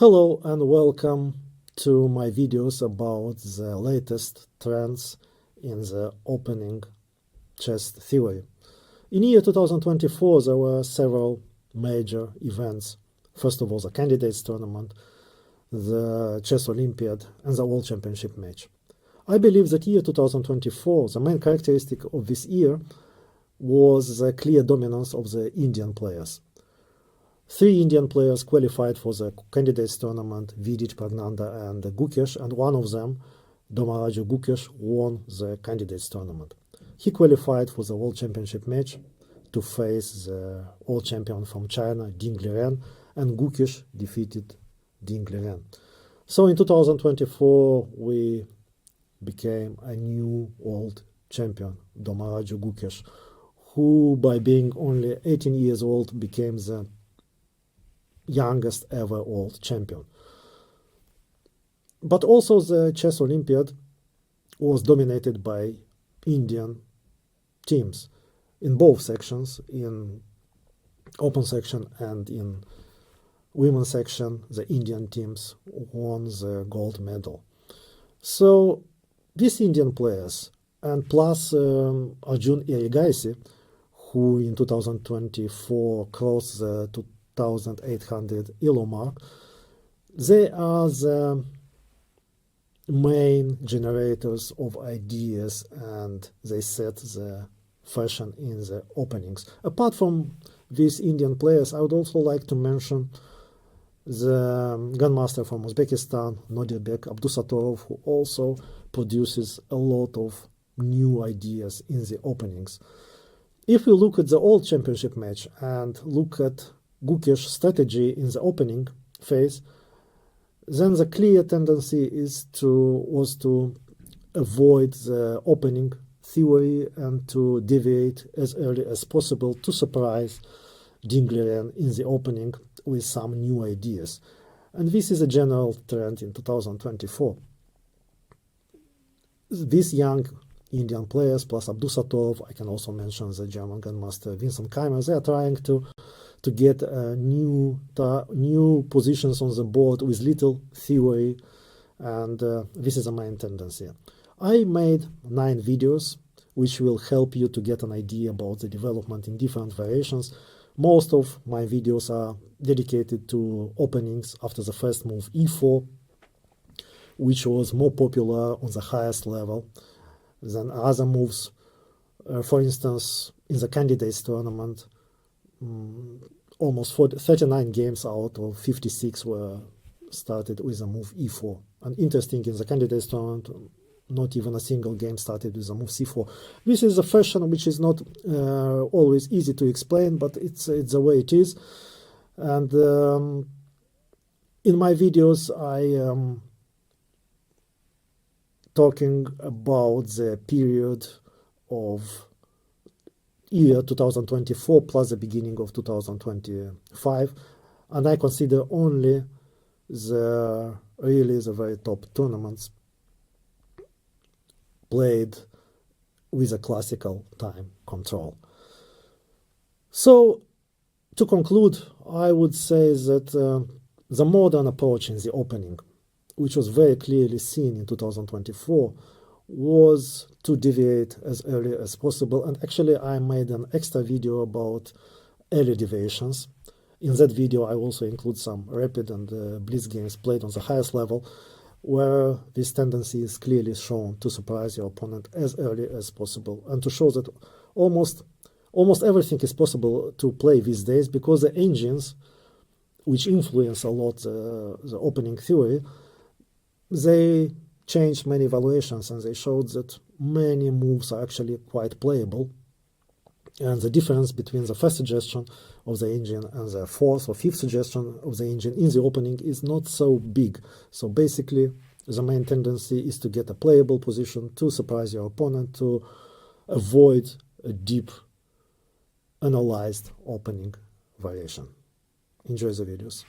Hello and welcome to my videos about the latest trends in the opening chess theory. In year 2024 there were several major events. First of all, the candidates tournament, the chess Olympiad and the World Championship match. I believe that year 2024, the main characteristic of this year was the clear dominance of the Indian players. 3 Indian players qualified for the candidates tournament, Vidic, Pragnanda and Gukesh, and one of them, Domaraju Gukesh, won the candidates tournament. He qualified for the World Championship match to face the world champion from China, Ding Liren, and Gukesh defeated Ding Liren. So in 2024 we became a new world champion, Domaraju Gukesh, who by being only 18 years old became the youngest ever world champion. But also the chess Olympiad was dominated by Indian teams in both sections, in open section and in women's section. The Indian teams won the gold medal. So these Indian players, and plus Arjun Erigaisi, who in 2024 crossed the 2,800 ELO mark, they are the main generators of ideas and they set the fashion in the openings. Apart from these Indian players, I would also like to mention the grandmaster from Uzbekistan, Nodirbek Abdusatorov, who also produces a lot of new ideas in the openings. If we look at the World Championship match and look at Gukesh's strategy in the opening phase, then the clear tendency was to avoid the opening theory and to deviate as early as possible to surprise Ding Liren in the opening with some new ideas. And this is a general trend in 2024. These young Indian players plus Abdusatorov, I can also mention the German grandmaster Vincent Keimer, they are trying to get new positions on the board with little theory, and this is a main tendency. I made 9 videos which will help you to get an idea about the development in different variations. Most of my videos are dedicated to openings after the first move e4, which was more popular on the highest level than other moves. For instance, in the candidates tournament, almost 39 games out of 56 were started with the move e4. And interesting, in the candidates tournament, not even a single game started with the move c4. This is a fashion which is not always easy to explain, but it's the way it is. And in my videos, I am talking about the period of year 2024 plus the beginning of 2025, and I consider only the very top tournaments played with a classical time control. So to conclude, I would say that the modern approach in the opening, which was very clearly seen in 2024, was to deviate as early as possible. And actually I made an extra video about early deviations. In that video I also include some rapid and blitz games played on the highest level, where this tendency is clearly shown to surprise your opponent as early as possible and to show that almost everything is possible to play these days, because the engines which influence a lot the opening theory, they changed many evaluations and they showed that many moves are actually quite playable, and the difference between the first suggestion of the engine and the 4th or 5th suggestion of the engine in the opening is not so big. So basically the main tendency is to get a playable position, to surprise your opponent, to avoid a deep analyzed opening variation. Enjoy the videos.